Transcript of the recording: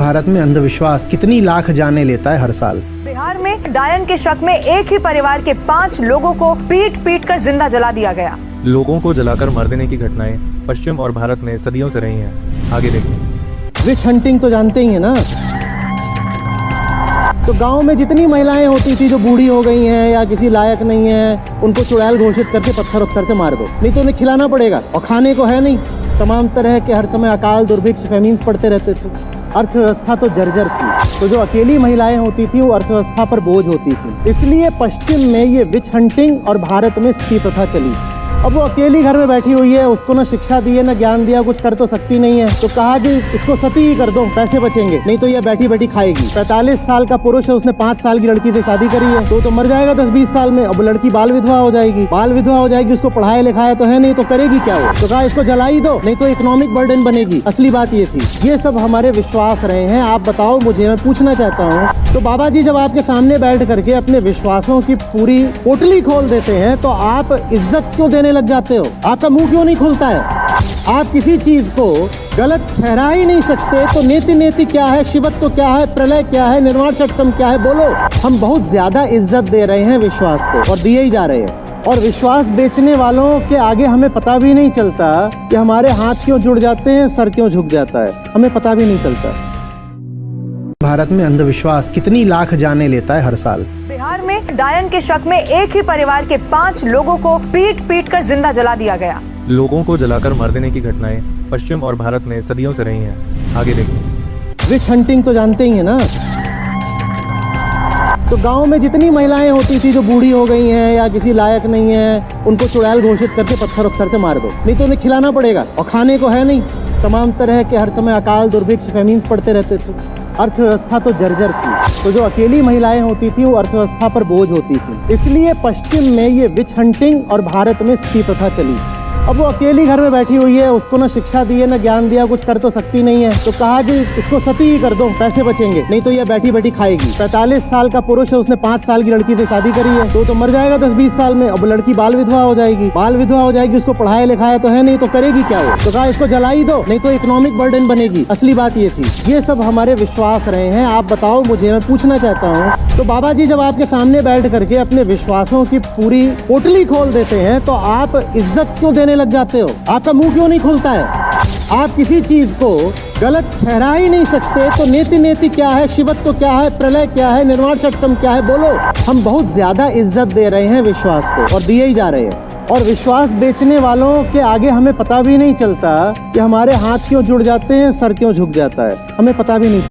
भारत में अंधविश्वास कितनी लाख जाने लेता है हर साल। बिहार में डायन के शक में एक ही परिवार के 5 लोगों को पीट पीट कर जिंदा जला दिया गया। लोगों को जलाकर मार देने की घटनाएं पश्चिम और भारत में सदियों से रही हैं। आगे देखिए। विच हंटिंग तो जानते ही है ना। तो गांव में जितनी महिलाएं होती थी जो बूढ़ी हो गई हैं या किसी लायक नहीं है, उनको चुड़ैल घोषित करके पत्थर से मार दो, नहीं तो उन्हें खिलाना पड़ेगा और खाने को है नहीं। तमाम तरह के हर समय अकाल दुर्भिक्ष फेमिन्स पड़ते रहते थे। अर्थव्यवस्था तो जर्जर थी, तो जो अकेली महिलाएं होती थी वो अर्थव्यवस्था पर बोझ होती थी। इसलिए पश्चिम में ये विच हंटिंग और भारत में सती प्रथा चली। अब वो अकेली घर में बैठी हुई है, उसको ना शिक्षा दी है ना ज्ञान दिया, कुछ कर तो सकती नहीं है, तो कहा कि इसको सती ही कर दो, पैसे बचेंगे, नहीं तो ये बैठी बैठी खाएगी। 45 साल का पुरुष है, उसने 5 साल की लड़की से शादी करी है, तो मर जाएगा 10-20 साल में। अब लड़की बाल विधवा हो जाएगी, उसको पढ़ाया लिखाया तो है नहीं, तो करेगी क्या वो? तो कहा इसको जला ही दो, नहीं तो इकोनॉमिक बर्डन बनेगी। असली बात ये थी। ये सब हमारे विश्वास रहे हैं। आप बताओ मुझे, मैं पूछना चाहता हूँ, तो बाबा जी जब आपके सामने बैठ करके अपने विश्वासों की पूरी पोटली खोल देते हैं, तो आप इज्जत क्यों देने लग जाते हो? आपका मुंह क्यों नहीं खुलता है? आप किसी चीज को गलत ठहरा ही नहीं सकते, तो नेति नेति क्या है, शिवत्व क्या है, प्रलय क्या है, निर्वाण षटकम क्या है, बोलो। हम बहुत ज्यादा इज्जत दे रहे हैं विश्वास को और दिए ही जा रहे हैं। और विश्वास बेचने वालों के आगे हमें पता भी नहीं चलता कि हमारे हाथ क्यों जुड़ जाते हैं, सर क्यों झुक जाता है, हमें पता भी नहीं चलता। भारत में अंधविश्वास कितनी लाख जाने लेता है हर साल। बिहार में डायन के शक में एक ही परिवार के 5 लोगों को पीट पीट कर जिंदा जला दिया गया। लोगों को जलाकर मार देने की घटनाएं पश्चिम और भारत में सदियों से रही हैं। आगे देखिए। विच हंटिंग तो जानते ही है ना। तो गांव में जितनी महिलाएं होती थी जो बूढ़ी हो गई हैं या किसी लायक नहीं है, उनको चुड़ैल घोषित करके पत्थर से मार दो, नहीं तो उन्हें खिलाना पड़ेगा और खाने को है नहीं। तमाम तरह के हर समय अकाल दुर्भिक्ष फेमिन्स पड़ते रहते थे। अर्थव्यवस्था तो जर्जर थी, तो जो अकेली महिलाएं होती थी वो अर्थव्यवस्था पर बोझ होती थी। इसलिए पश्चिम में ये विच हंटिंग और भारत में सती प्रथा चली। अब वो अकेली घर में बैठी हुई है, उसको ना शिक्षा दी है ना ज्ञान दिया, कुछ कर तो सकती नहीं है, तो कहा कि इसको सती ही कर दो, पैसे बचेंगे, नहीं तो ये बैठी बैठी खाएगी। 45 साल का पुरुष है, उसने 5 साल की लड़की से शादी करी है, तो मर जाएगा 10-20 साल में। अब लड़की बाल विधवा हो जाएगी, उसको पढ़ाया लिखाया तो है नहीं, तो करेगी क्या वो? तो कहा इसको जला ही दो, नहीं तो इकोनॉमिक बर्डन बनेगी। असली बात ये थी। ये सब हमारे विश्वास रहे हैं। आप बताओ मुझे, मैं पूछना चाहता हूँ, तो बाबा जी जब आपके सामने बैठ करके अपने विश्वासों की पूरी पोटली खोल देते हैं, तो आप इज्जत क्यों देने लग जाते हो? आपका मुंह क्यों नहीं खुलता है? आप किसी चीज को गलत ठहरा ही नहीं सकते, तो नेति नेति क्या है, शिवत्व क्या है, प्रलय क्या है, निर्वाण षटकम क्या है, बोलो। हम बहुत ज्यादा इज्जत दे रहे हैं विश्वास को और दिए ही जा रहे हैं। और विश्वास बेचने वालों के आगे हमें पता भी नहीं चलता कि हमारे हाथ क्यों जुड़ जाते हैं, सर क्यों झुक जाता है, हमें पता भी नहीं।